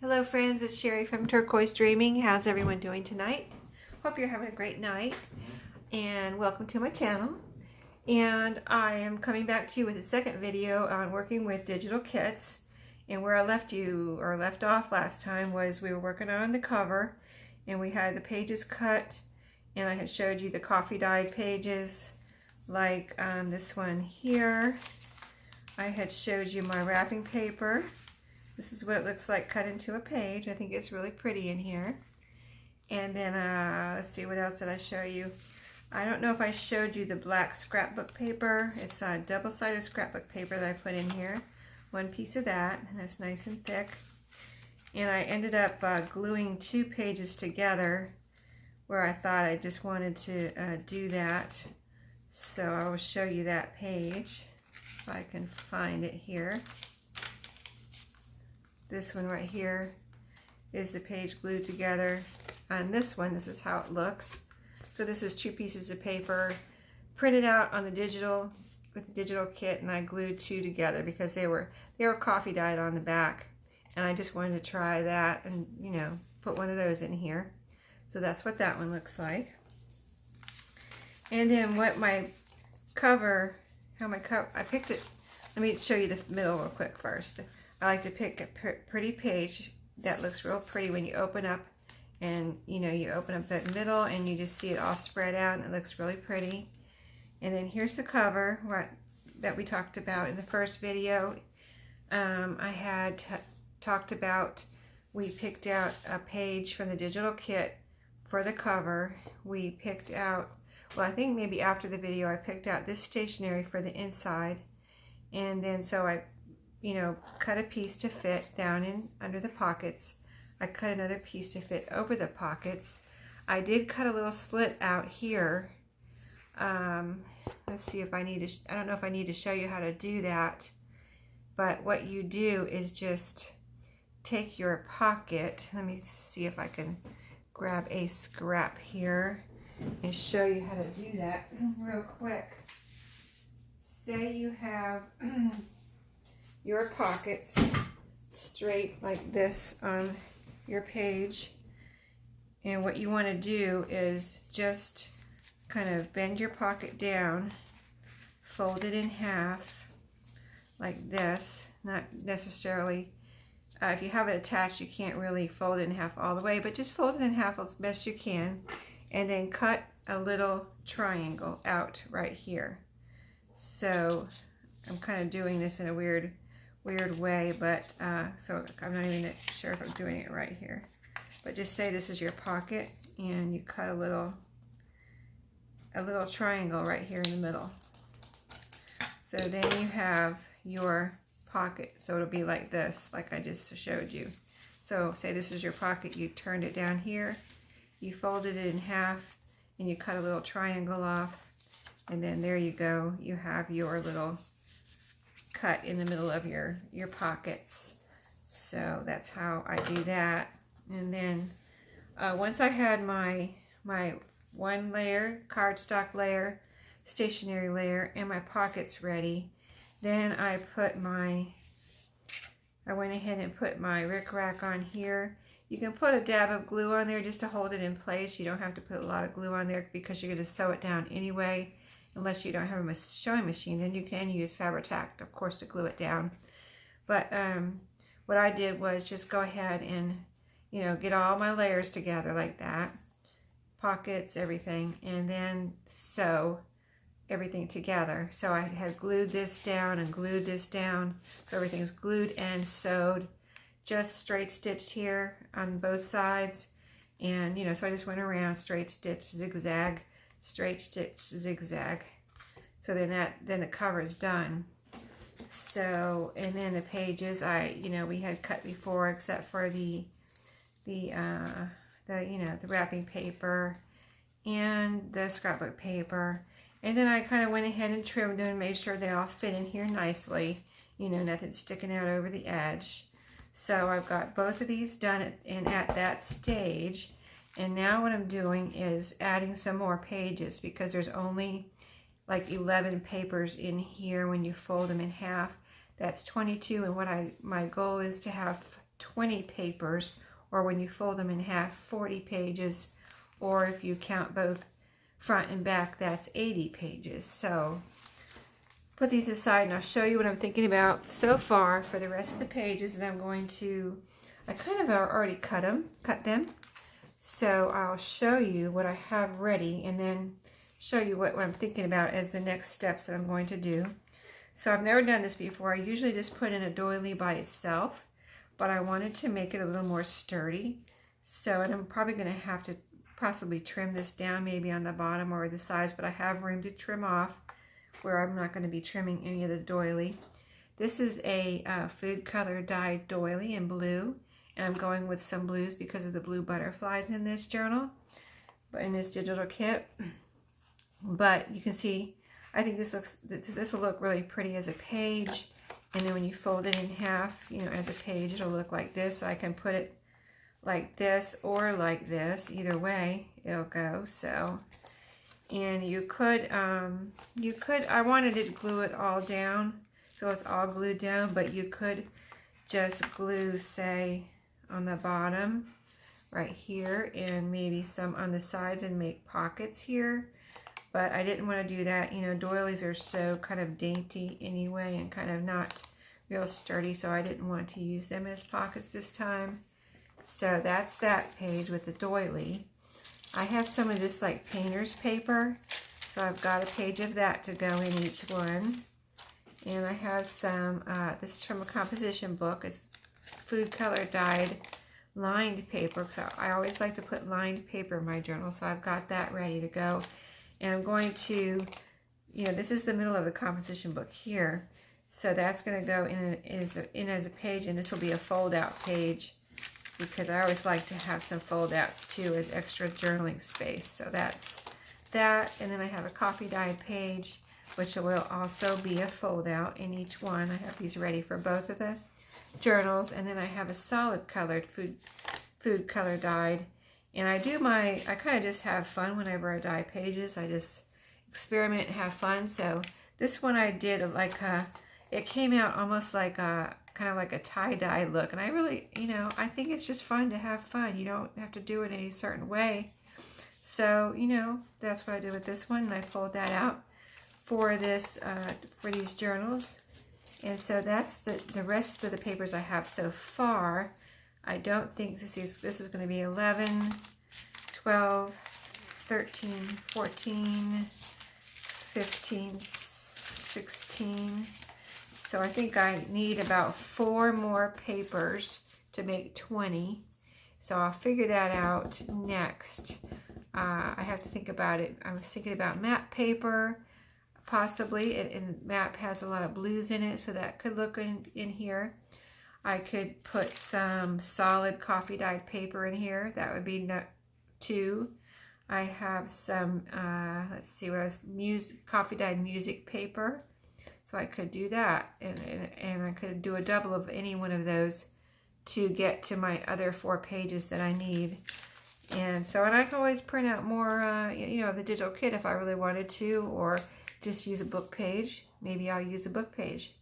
Hello friends, it's Sherry from Turquoise Dreaming. How's everyone doing tonight? Hope you're having a great night and welcome to my channel. And I am coming back to you with a second video on working with digital kits. And where I left off last time was we were working on the cover and we had the pages cut and I had showed you the coffee dyed pages like this one here. I had showed you my wrapping paper. This is what it looks like cut into a page. I think it's really pretty in here. And then, let's see, what else did I show you? I don't know if I showed you the black scrapbook paper. It's a double-sided scrapbook paper that I put in here. One piece of that, and that's nice and thick. And I ended up gluing two pages together where I thought I just wanted to do that. So I will show you that page, if I can find it here. This one right here is the page glued together. On this one, this is how it looks. So this is two pieces of paper printed out on the digital with the digital kit, and I glued two together because they were coffee dyed on the back, and I just wanted to try that and put one of those in here. So that's what that one looks like. And then what my cover, I picked it. Let me show you the middle real quick first. I like to pick a pretty page that looks real pretty when you open up, and you open up that middle and you just see it all spread out and it looks really pretty. And then here's the cover that we talked about in the first video. I had talked about, we picked out a page from the digital kit for the cover. We picked out, well, I think maybe after the video I picked out this stationery for the inside, and then so I cut a piece to fit down in under the pockets. I cut another piece to fit over the pockets. I did cut a little slit out here. Let's see if I need to, I don't know if I need to show you how to do that, but what you do is just take your pocket. Let me see if I can grab a scrap here and show you how to do that real quick. Say you have your pockets straight like this on your page, and what you want to do is just kind of bend your pocket down, fold it in half like this. Not necessarily, if you have it attached you can't really fold it in half all the way, but just fold it in half as best you can, and then cut a little triangle out right here. So I'm kind of doing this in a weird way, but so I'm not even sure if I'm doing it right here. But just say this is your pocket, and you cut a little triangle right here in the middle. So then you have your pocket. So it'll be like this, like I just showed you. So say this is your pocket. You turned it down here, you folded it in half, and you cut a little triangle off, and then there you go. You have your little cut in the middle of your pockets. So that's how I do that. And then once I had my one layer, cardstock layer, stationery layer, and my pockets ready, then I went ahead and put my rickrack on here. You can put a dab of glue on there just to hold it in place. You don't have to put a lot of glue on there because you're going to sew it down anyway. Unless you don't have a sewing machine, then you can use Fabri-Tac, of course, to glue it down. But what I did was just go ahead and, get all my layers together like that. Pockets, everything, and then sew everything together. So I had glued this down and glued this down. So everything's glued and sewed. Just straight stitched here on both sides. And, so I just went around, straight stitch, zigzag, straight stitch, zigzag. So then the cover is done. So, and then the pages we had cut before, except for the wrapping paper and the scrapbook paper. And then I kind of went ahead and trimmed them and made sure they all fit in here nicely. Nothing sticking out over the edge. So I've got both of these done at that stage. And now what I'm doing is adding some more pages because there's only like 11 papers in here when you fold them in half. That's 22, and my goal is to have 20 papers, or when you fold them in half, 40 pages, or if you count both front and back, that's 80 pages. So put these aside and I'll show you what I'm thinking about so far for the rest of the pages. And I'm going to, I kind of already cut them. So I'll show you what I have ready and then show you what I'm thinking about as the next steps that I'm going to do. So I've never done this before. I usually just put in a doily by itself, but I wanted to make it a little more sturdy. So, and I'm probably going to have to possibly trim this down maybe on the bottom or the sides, but I have room to trim off where I'm not going to be trimming any of the doily. This is a food color dyed doily in blue, and I'm going with some blues because of the blue butterflies in this journal, but in this digital kit. But you can see, I think this will look really pretty as a page, and then when you fold it in half, you know, as a page, it'll look like this. So I can put it like this or like this. Either way, it'll go. So, and you could, I wanted to glue it all down, so it's all glued down, but you could just glue, say, on the bottom right here, and maybe some on the sides and make pockets here. But I didn't want to do that. You know, doilies are so kind of dainty anyway and kind of not real sturdy, so I didn't want to use them as pockets this time. So that's that page with the doily. I have some of this like painter's paper, so I've got a page of that to go in each one. And I have some, this is from a composition book. It's food color dyed lined paper, so I always like to put lined paper in my journal, so I've got that ready to go. And I'm going to, you know, this is the middle of the composition book here. So that's going to go in as a page, and this will be a fold-out page because I always like to have some fold-outs too as extra journaling space. So that's that. And then I have a coffee-dyed page, which will also be a fold-out in each one. I have these ready for both of the journals. And then I have a solid colored food color dyed. And I kind of just have fun whenever I dye pages. I just experiment and have fun. So this one I did like it came out almost like a, kind of like a tie-dye look. And I really, you know, I think it's just fun to have fun. You don't have to do it any certain way. So, you know, that's what I did with this one. And I fold that out for this, for these journals. And so that's the rest of the papers I have so far. I don't think this is going to be 11, 12, 13, 14, 15, 16. So I think I need about 4 more papers to make 20. So I'll figure that out next. I have to think about it. I was thinking about matte paper, possibly. And matte has a lot of blues in it, so that could look in here. I could put some solid coffee dyed paper in here. That would be 2. I have some, let's see what else, coffee dyed music paper. So I could do that. And I could do a double of any one of those to get to my other 4 pages that I need. And so, and I can always print out more, you know, of the digital kit if I really wanted to, or just use a book page. Maybe I'll use a book page.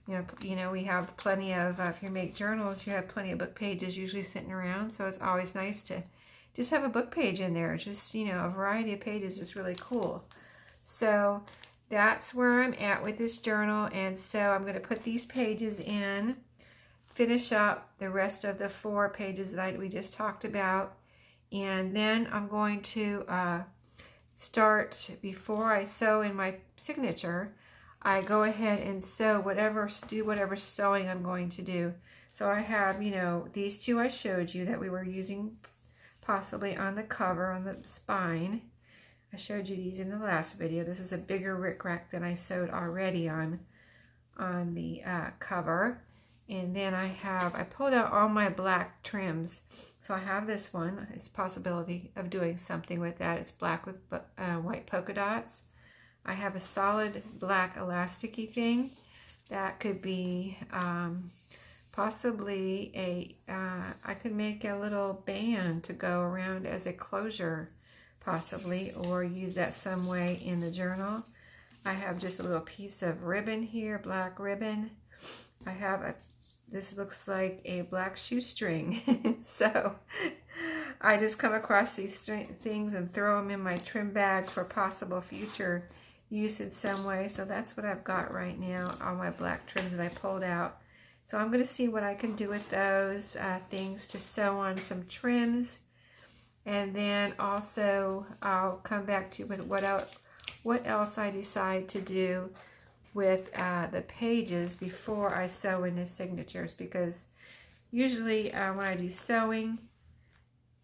You know, we have plenty of, if you make journals, you have plenty of book pages usually sitting around. So it's always nice to just have a book page in there. Just, you know, a variety of pages is really cool. So that's where I'm at with this journal. And so I'm going to put these pages in, finish up the rest of the 4 pages that we just talked about. And then I'm going to start, before I sew in my signature, I go ahead and do whatever sewing I'm going to do. So I have, you know, these 2 I showed you that we were using possibly on the cover, on the spine. I showed you these in the last video. This is a bigger rickrack than I sewed already on the cover. And then I pulled out all my black trims. So I have this one. It's a possibility of doing something with that. It's black with white polka dots. I have a solid black elasticy thing. That could be possibly I could make a little band to go around as a closure, possibly, or use that some way in the journal. I have just a little piece of ribbon here, black ribbon. I have this looks like a black shoestring. So I just come across these things and throw them in my trim bag for possible future use in some way. So that's what I've got right now, all my black trims that I pulled out. So I'm going to see what I can do with those things to sew on some trims. And then also I'll come back to you with what else I decide to do with the pages before I sew in the signatures, because usually when I do sewing,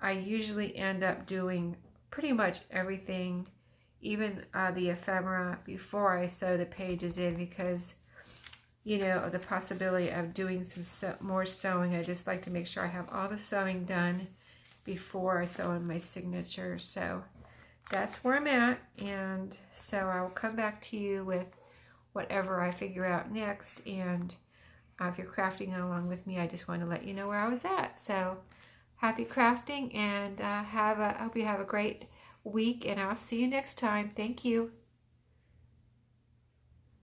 I usually end up doing pretty much everything, even the ephemera, before I sew the pages in, because you know, of the possibility of doing some more sewing. I just like to make sure I have all the sewing done before I sew in my signature. So that's where I'm at, and so I'll come back to you with whatever I figure out next. And if you're crafting along with me, I just want to let you know where I was at. So happy crafting, and I hope you have a great week, and I'll see you next time. Thank you.